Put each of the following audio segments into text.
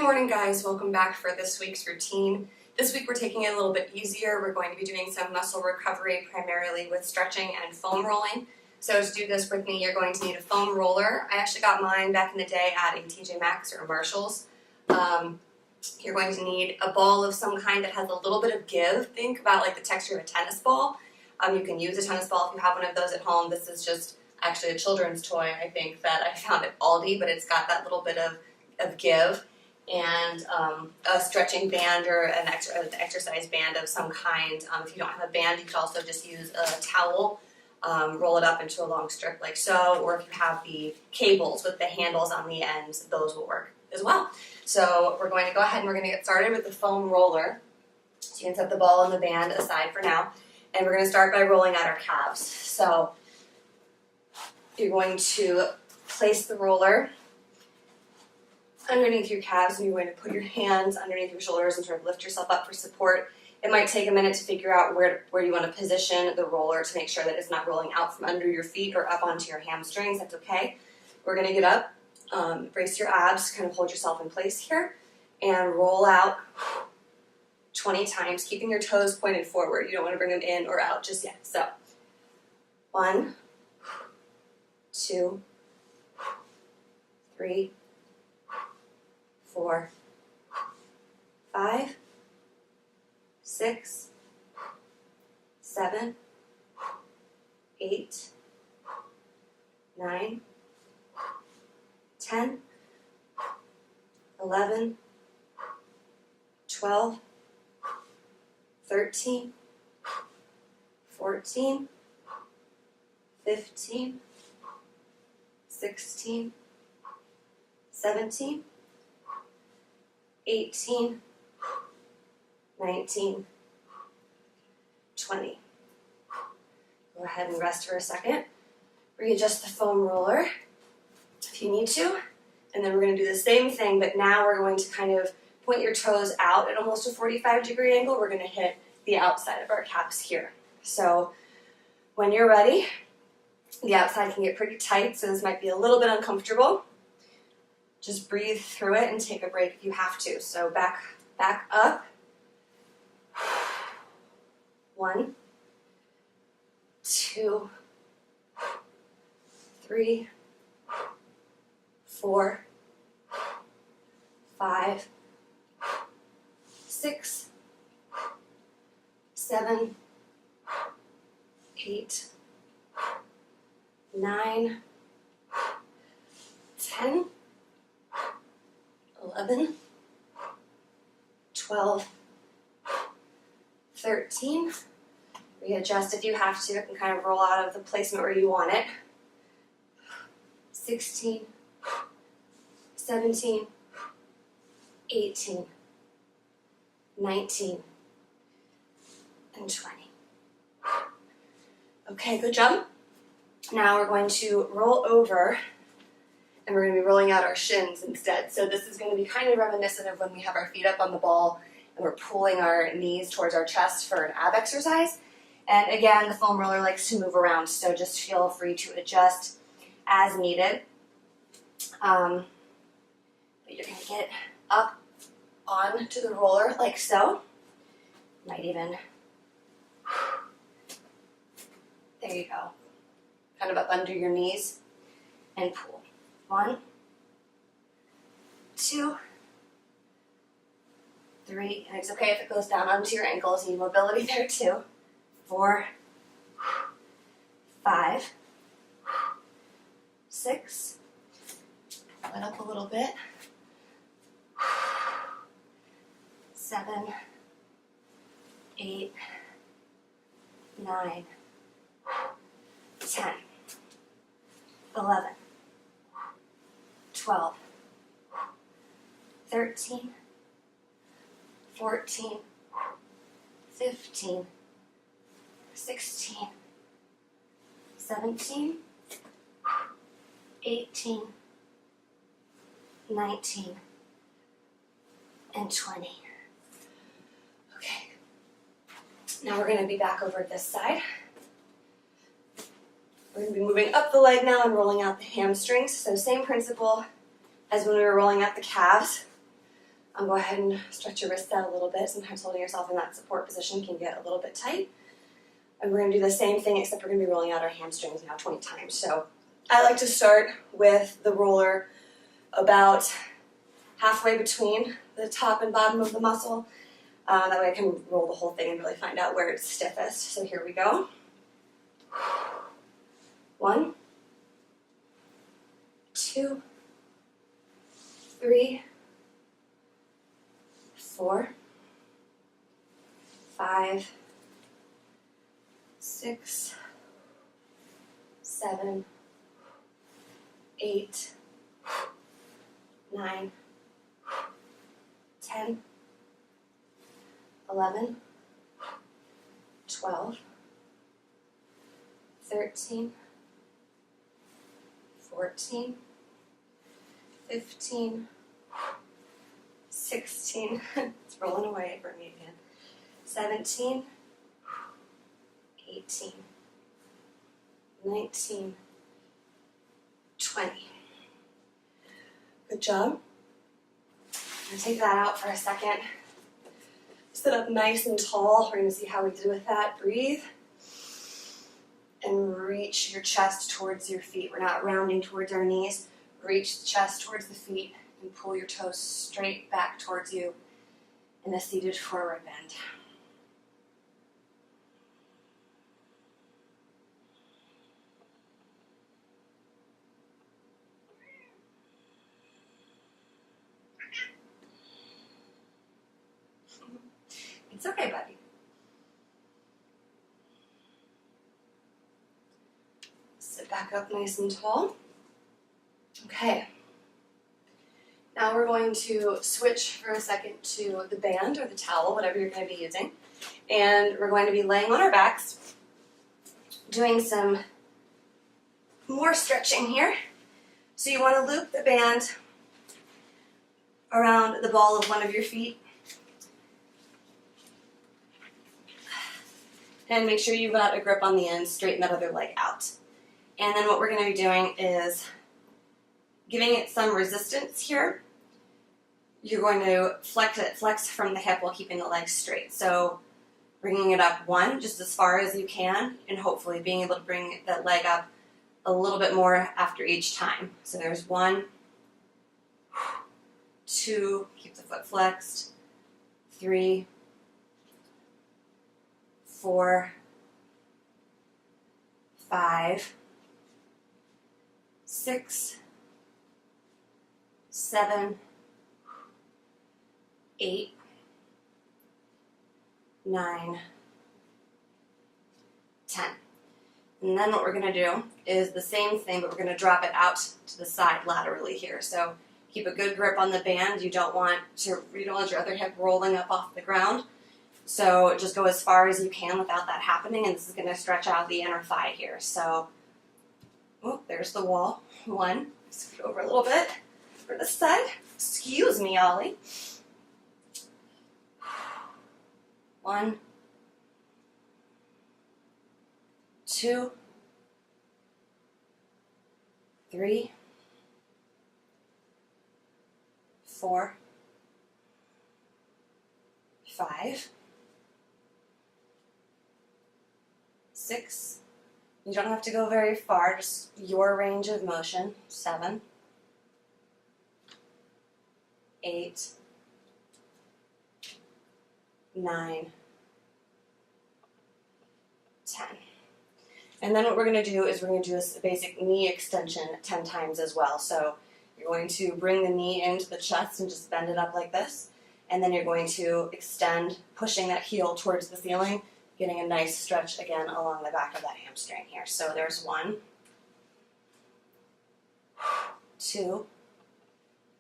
morning guys, welcome back for this week's routine. This week we're taking it a little bit easier. We're going to be doing some muscle recovery primarily with stretching and foam rolling. So to do this with me, you're going to need a foam roller. I actually got mine back in the day at a TJ Maxx or a Marshall's. You're going to need a ball of some kind that has a little bit of give. Think about like the texture of a tennis ball. You can use a tennis ball if you have one of those at home. This is just actually a children's toy, I think, that I found at Aldi, but it's got that little bit of give. And a stretching band or an exercise band of some kind. If you don't have a band, you could also just use a towel, roll it up into a long strip like so, or if you have the cables with the handles on the ends, those will work as well. So we're going to go ahead and we're going to get started with the foam roller. So you can set the ball and the band aside for now, and we're going to start by rolling out our calves. So you're going to place the roller underneath your calves, and you're going to put your hands underneath your shoulders and sort of lift yourself up for support. It might take a minute to figure out where you want to position the roller to make sure that it's not rolling out from under your feet or up onto your hamstrings. That's okay. We're going to get up, brace your abs, kind of hold yourself in place here, and roll out 20 times, keeping your toes pointed forward. You don't want to bring them in or out just yet. So 1, 2, 3, 4, 5, 6, 7, 8, 9, 10, 11, 12, 13, 14, 15, 16, 17, 18, 19, 20. Go ahead and rest for a second. Readjust the foam roller if you need to. And then we're going to do the same thing, but now we're going to kind of point your toes out at almost a 45-degree angle. We're going to hit the outside of our calves here. So when you're ready, the outside can get pretty tight, so this might be a little bit uncomfortable. Just breathe through it and take a break if you have to. So back up. 1, 2, 3, 4, 5, 6, 7, 8, 9, 10, 11, 12, 13, readjust if you have to, it can kind of roll out of the placement where you want it, 16, 17, 18, 19, and 20. Okay, good job. Now we're going to roll over, and we're going to be rolling out our shins instead. So this is going to be kind of reminiscent of when we have our feet up on the ball and we're pulling our knees towards our chest for an ab exercise. And again, the foam roller likes to move around, so just feel free to adjust as needed. But you're going to get up onto the roller like so. Might even, there you go. Kind of up under your knees and pull. 1, 2, 3, and it's okay if it goes down onto your ankles. You need mobility there too. 4, 5, 6, pull it up a little bit. 7, 8, 9, 10, 11, 12, 13, 14, 15, 16, 17, 18, 19, and 20. Okay, now we're going to be back over this side. We're going to be moving up the leg now and rolling out the hamstrings. So same principle as when we were rolling out the calves. Go ahead and stretch your wrists out a little bit. Sometimes holding yourself in that support position can get a little bit tight. And we're going to do the same thing, except we're going to be rolling out our hamstrings now 20 times. So I like to start with the roller about halfway between the top and bottom of the muscle. That way I can roll the whole thing and really find out where it's stiffest. So here we go. 1, 2, 3, 4, 5, 6, 7, 8, 9, 10, 11, 12, 13, 14, 15, 16, it's rolling away for me again, 17, 18, 19, 20. Good job. I'm going to take that out for a second. Sit up nice and tall. We're going to see how we did with that. Breathe. And reach your chest towards your feet. We're not rounding towards our knees. Reach the chest towards the feet and pull your toes straight back towards you in a seated forward bend. It's okay, buddy. Sit back up nice and tall. Okay. Now we're going to switch for a second to the band or the towel, whatever you're going to be using. And we're going to be laying on our backs, doing some more stretching here. So you want to loop the band around the ball of one of your feet. And make sure you've got a grip on the end, straighten that other leg out. And then what we're going to be doing is giving it some resistance here. You're going to flex from the hip while keeping the leg straight. So bringing it up 1, just as far as you can, and hopefully being able to bring that leg up a little bit more after each time. So there's 1, 2, keep the foot flexed, 3, 4, 5, 6, 7, 8, 9, 10. And then what we're going to do is the same thing, but we're going to drop it out to the side laterally here. So keep a good grip on the band. You don't want your other hip rolling up off the ground. So just go as far as you can without that happening, and this is going to stretch out the inner thigh here. So, there's the wall. 1, scoot over a little bit for this side. Excuse me, Ollie. 1, 2, 3, 4, 5, 6, you don't have to go very far, just your range of motion, 7, 8, 9, 10. And then what we're going to do is we're going to do a basic knee extension 10 times as well. So you're going to bring the knee into the chest and just bend it up like this. And then you're going to extend, pushing that heel towards the ceiling, getting a nice stretch again along the back of that hamstring here. So there's 1, 2,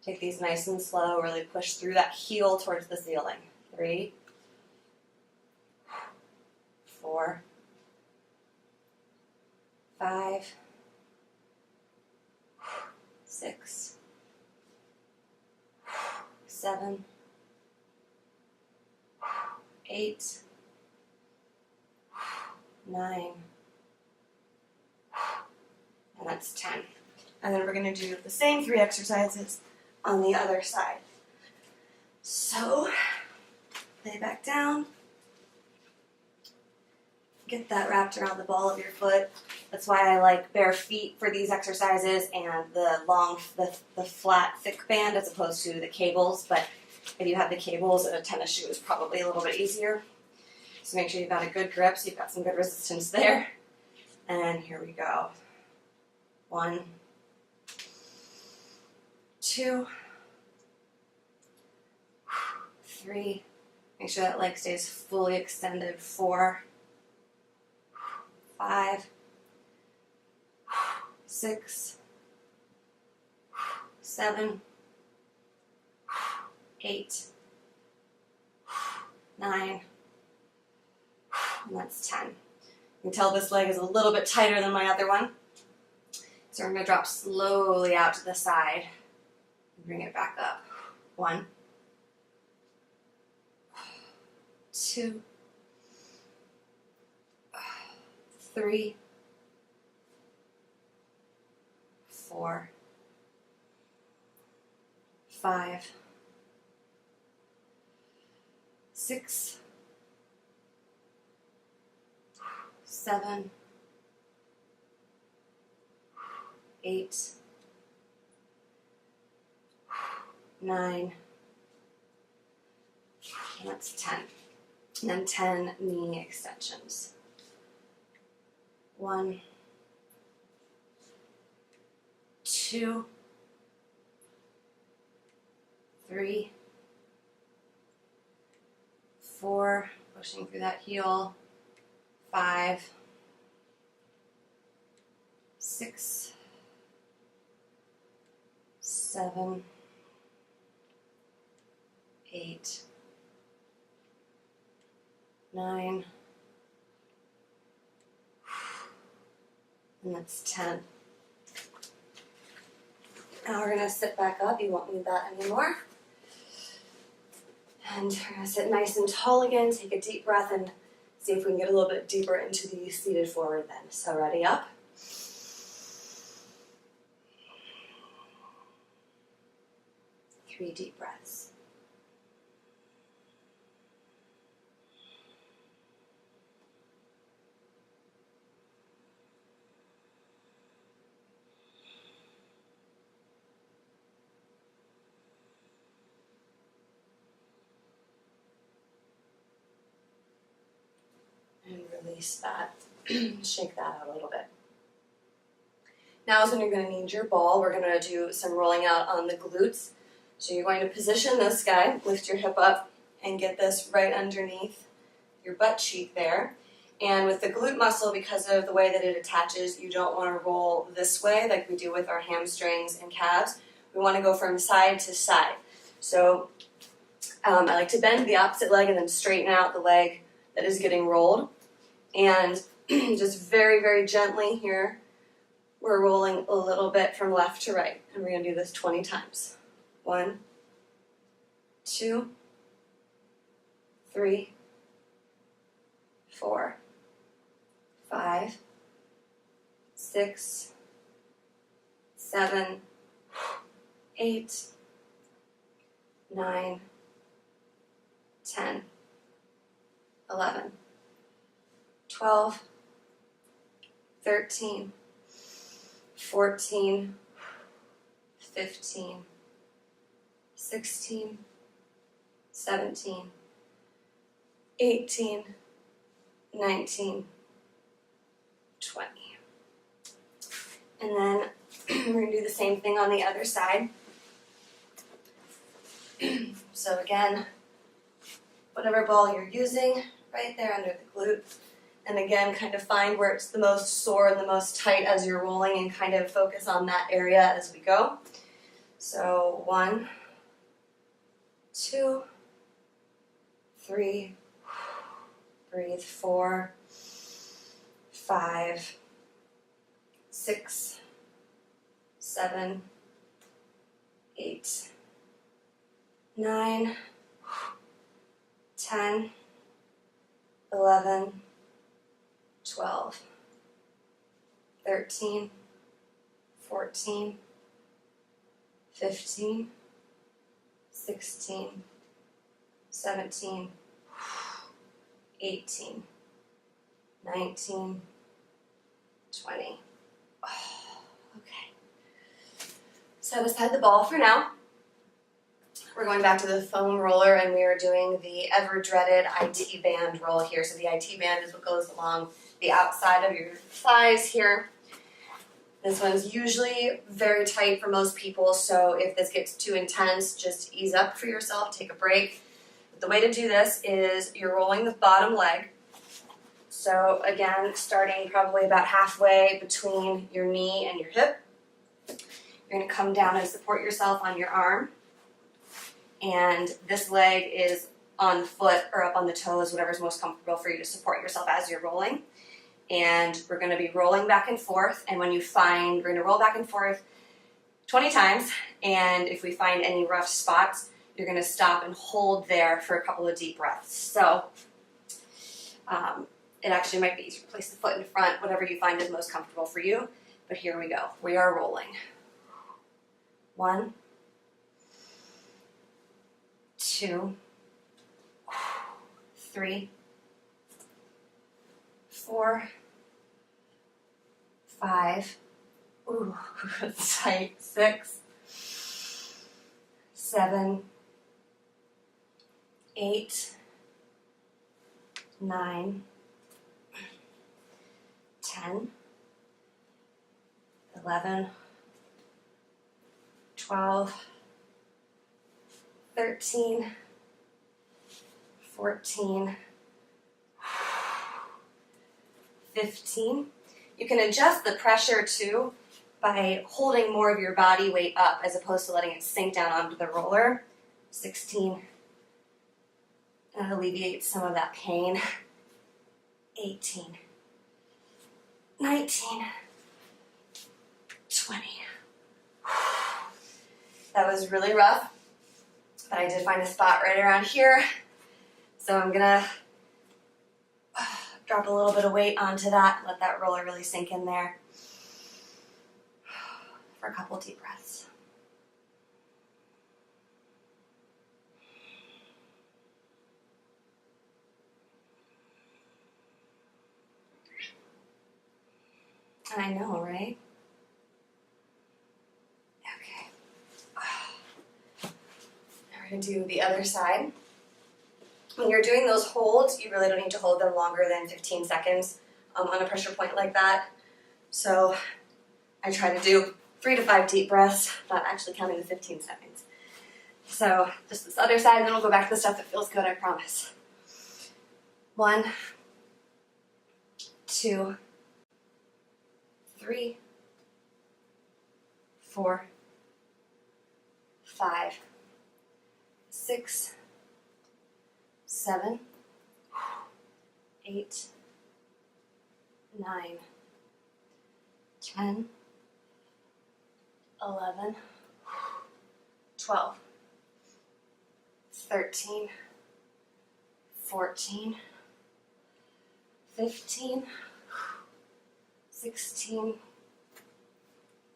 take these nice and slow, really push through that heel towards the ceiling. 3, 4, 5, 6, 7, 8, 9, and that's 10. And then we're going to do the same 3 exercises on the other side. So, lay back down. Get that wrapped around the ball of your foot. That's why I like bare feet for these exercises and the flat, thick band as opposed to the cables. But if you have the cables, a tennis shoe is probably a little bit easier. So make sure you've got a good grip, so you've got some good resistance there. And here we go. 1, 2, 3. Make sure that leg stays fully extended. 4, 5, 6, 7, 8, 9, and that's 10. You can tell this leg is a little bit tighter than my other one. So we're going to drop slowly out to the side and bring it back up. 1, 2, 3, 4, 5, 6, 7, 8, 9, and that's 10. And then 10 knee extensions. 1, 2, 3, 4, pushing through that heel. 5, 6, 7, 8, 9, and that's 10. Now we're going to sit back up. You won't need that anymore. And we're going to sit nice and tall again. Take a deep breath and see if we can get a little bit deeper into the seated forward then. So ready, up. Three deep breaths. And release that. Shake that out a little bit. Now is when you're going to need your ball. We're going to do some rolling out on the glutes. So you're going to position this guy, lift your hip up, and get this right underneath your butt cheek there. And with the glute muscle, because of the way that it attaches, you don't want to roll this way like we do with our hamstrings and calves. We want to go from side to side. So I like to bend the opposite leg and then straighten out the leg that is getting rolled. And just very, very gently here, we're rolling a little bit from left to right. And we're going to do this 20 times. 1, 2, 3, 4, 5, 6, 7, 8, 9, 10, 11, 12, 13, 14, 15, 16, 17, 18, 19, 20. And then we're going to do the same thing on the other side. So again, whatever ball you're using, right there under the glute. And again, kind of find where it's the most sore and the most tight as you're rolling and kind of focus on that area as we go. So 1, 2, 3, breathe, 4, 5, 6, 7, 8, 9, 10, 11, 12, 13, 14, 15, 16, 17, 18, 19, 20. Okay. Set aside the ball for now. We're going back to the foam roller, and we are doing the ever-dreaded IT band roll here. So the IT band is what goes along the outside of your thighs here. This one's usually very tight for most people, so if this gets too intense, just ease up for yourself, take a break. The way to do this is you're rolling the bottom leg. So again, starting probably about halfway between your knee and your hip. You're going to come down and support yourself on your arm. And this leg is on the foot or up on the toes, whatever's most comfortable for you to support yourself as you're rolling. And we're going to be rolling back and forth. And when you find, we're going to roll back and forth 20 times. And if we find any rough spots, you're going to stop and hold there for a couple of deep breaths. So it actually might be easier to place the foot in front, whatever you find is most comfortable for you. But here we go. We are rolling. 1, 2, 3, 4, 5, ooh, tight, 6, 7, 8, 9, 10, 11, 12, 13, 14, 15. You can adjust the pressure too by holding more of your body weight up as opposed to letting it sink down onto the roller. 16. That alleviates some of that pain. 18. 19. 20. That was really rough, but I did find a spot right around here. So I'm gonna drop a little bit of weight onto that, let that roller really sink in there for a couple deep breaths. I know, right? Okay. Now we're going to do the other side. When you're doing those holds, you really don't need to hold them longer than 15 seconds on a pressure point like that. So I try to do 3 to 5 deep breaths, not actually counting the 15 seconds. So just this other side, and then we'll go back to the stuff that feels good, I promise. 1, 2, 3, 4, 5, 6, 7, 8, 9, 10, 11, 12, 13, 14, 15, 16,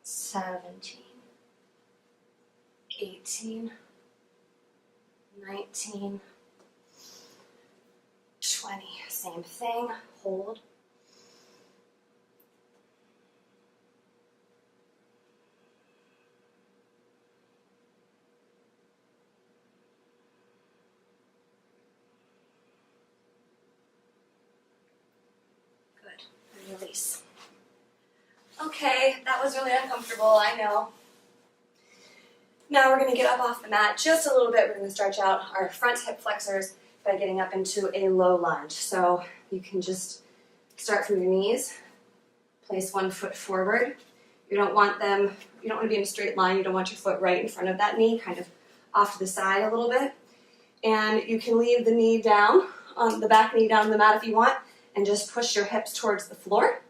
17, 18, 19, 20. Same thing. Hold. Good. And release. Okay, that was really uncomfortable, I know. Now we're going to get up off the mat just a little bit. We're going to stretch out our front hip flexors by getting up into a low lunge. So you can just start from your knees, place one foot forward. You don't want to be in a straight line. You don't want your foot right in front of that knee, kind of off to the side a little bit. And you can leave the knee down, the back knee down on the mat if you want, and just push your hips towards the floor.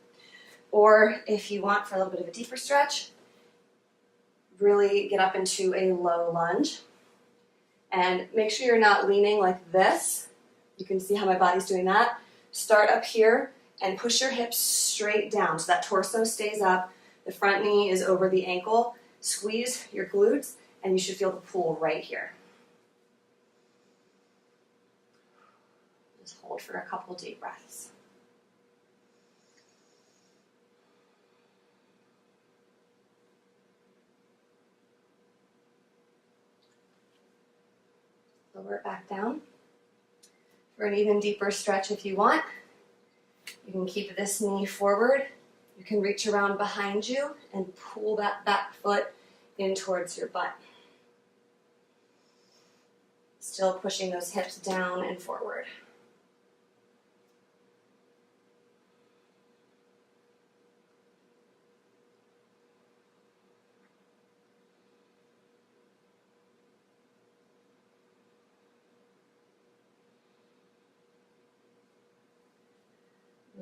Or if you want for a little bit of a deeper stretch, really get up into a low lunge. And make sure you're not leaning like this. You can see how my body's doing that. Start up here and push your hips straight down so that torso stays up. The front knee is over the ankle. Squeeze your glutes and you should feel the pull right here. hold for a couple deep breaths. Lower it back down. For an even deeper stretch if you want, you can keep this knee forward. You can reach around behind you and pull that back foot in towards your butt. Still pushing those hips down and forward.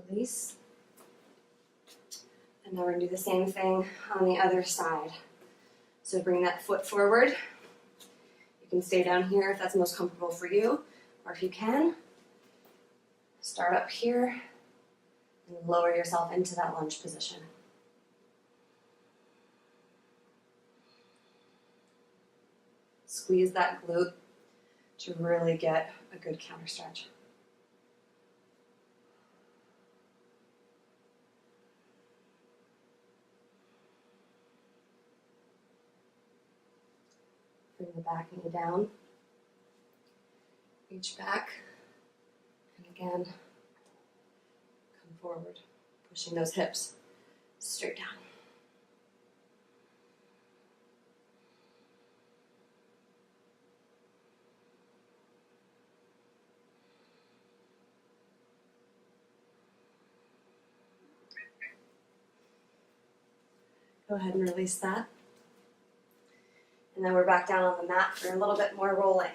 Release. And now we're going to do the same thing on the other side. So bring that foot forward. You can stay down here if that's most comfortable for you, or if you can, start up here and lower yourself into that lunge position. Squeeze that glute to really get a good counter stretch. Bring the back knee down. Reach back. And again, come forward, pushing those hips straight down. Go ahead and release that. And then we're back down on the mat for a little bit more rolling.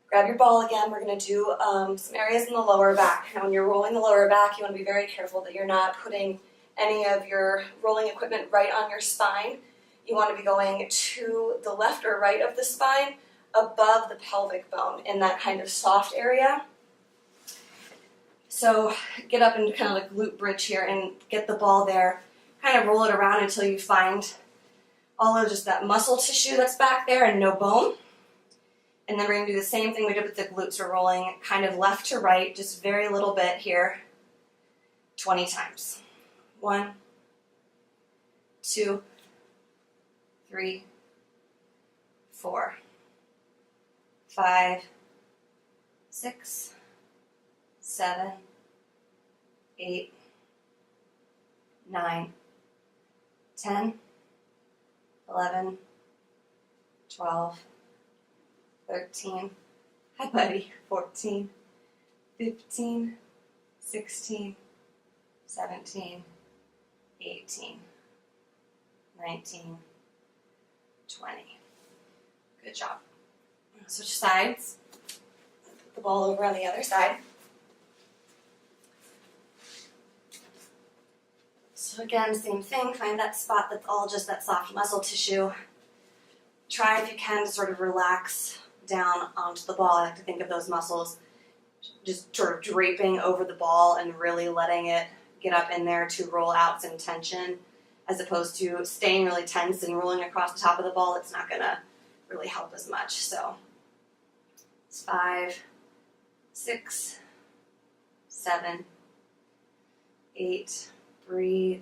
Grab your ball again. We're going to do some areas in the lower back. Now when you're rolling the lower back, you want to be very careful that you're not putting any of your rolling equipment right on your spine. You want to be going to the left or right of the spine, above the pelvic bone, in that kind of soft area. So get up into kind of like glute bridge here and get the ball there. Kind of roll it around until you find all of just that muscle tissue that's back there and no bone. And then we're going to do the same thing we did with the glutes. We're rolling kind of left to right, just very little bit here, 20 times. 1, 2, 3, 4, 5, 6, 7, 8, 9, 10, 11, 12, 13, hi buddy, 14, 15, 16, 17, 18, 19, 20. Good job. Switch sides. Put the ball over on the other side. So again, same thing, find that spot that's all just that soft muscle tissue. Try if you can to sort of relax down onto the ball. I like to think of those muscles just sort of draping over the ball and really letting it get up in there to roll out some tension, as opposed to staying really tense and rolling across the top of the ball. It's not going to really help as much. So it's 5, 6, 7, 8, breathe,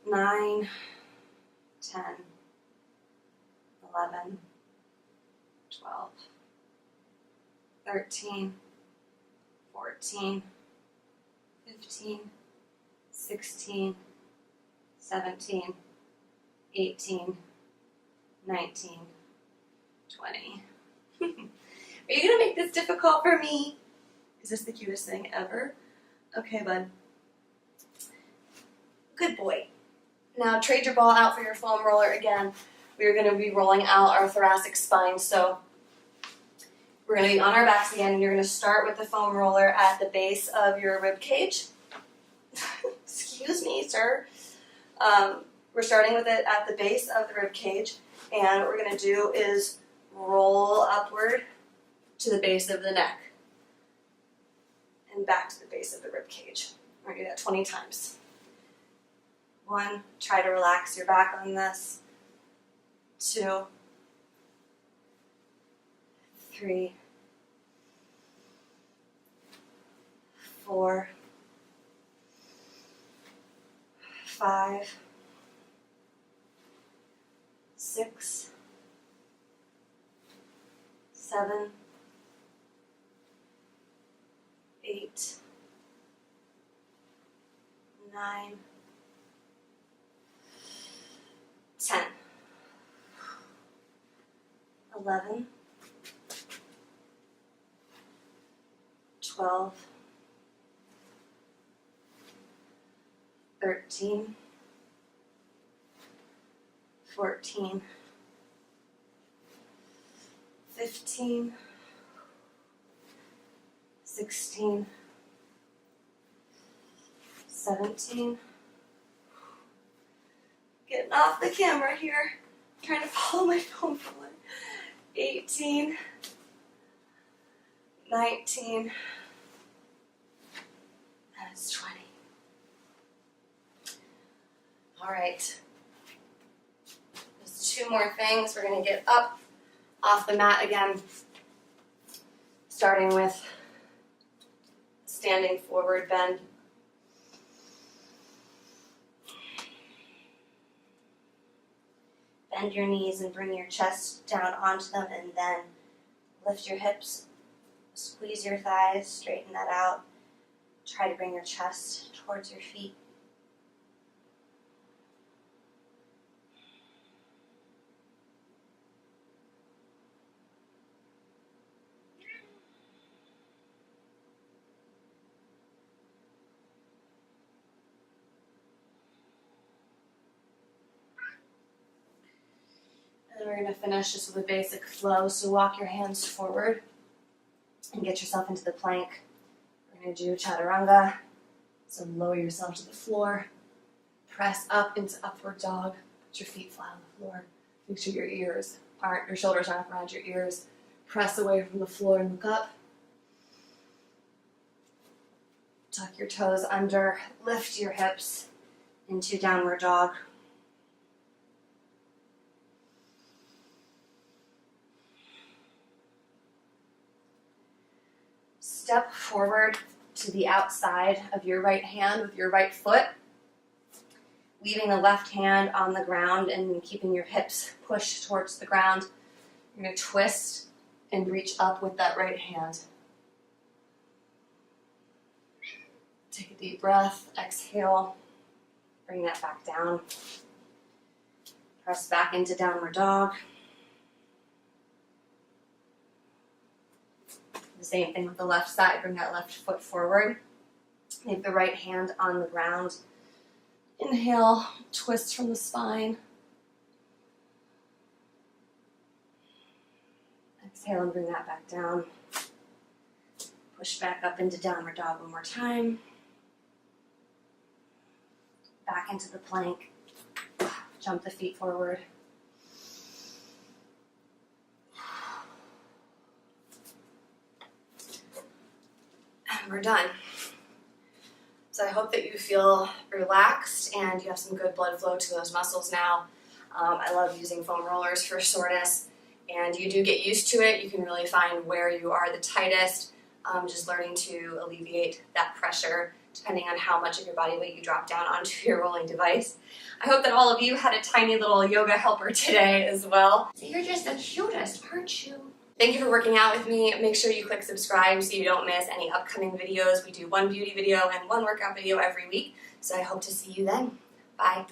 9, 10, 11, 12, 13, 14, 15, 16, 17, 18, 19, 20. Are you going to make this difficult for me? Is this the cutest thing ever? Okay, bud. Good boy. Now trade your ball out for your foam roller again. We're going to be rolling out our thoracic spine. So we're going to be on our backs again, and you're going to start with the foam roller at the base of your rib cage. Excuse me, sir. We're starting with it at the base of the rib cage, and what we're going to do is roll upward to the base of the neck and back to the base of the rib cage. We're going to do that 20 times. 1, try to relax your back on this. 2, 3, 4, 5, 6, 7, 8, 9, 10, 11, 12, 13, 14, 15, 16, 17, getting off the camera here, trying to follow my phone forward, 18, 19, that's 20. All right, just 2 more things. We're gonna get up off the mat again, starting with standing forward bend. Bend your knees and bring your chest down onto them, and then lift your hips, squeeze your thighs, straighten that out. Try to bring your chest towards your feet. And we're going to finish just with a basic flow. So walk your hands forward and get yourself into the plank. We're going to do chaturanga. So lower yourself to the floor. Press up into upward dog. Put your feet flat on the floor. Make sure your shoulders aren't up around your ears. Press away from the floor and look up. Tuck your toes under. Lift your hips into downward dog. Step forward to the outside of your right hand with your right foot, leaving the left hand on the ground and keeping your hips pushed towards the ground. You're going to twist and reach up with that right hand. Take a deep breath, exhale, bring that back down. Press back into downward dog. The same thing with the left side, bring that left foot forward. Leave the right hand on the ground. Inhale, twist from the spine. Exhale and bring that back down. Push back up into downward dog one more time. Back into the plank. Jump the feet forward. And we're done. So I hope that you feel relaxed and you have some good blood flow to those muscles now. I love using foam rollers for soreness, and you do get used to it. You can really find where you are the tightest, just learning to alleviate that pressure depending on how much of your body weight you drop down onto your rolling device. I hope that all of you had a tiny little yoga helper today as well. So you're just the cutest, aren't you? Thank you for working out with me. Make sure you click subscribe so you don't miss any upcoming videos. We do one beauty video and one workout video every week, so I hope to see you then. Bye.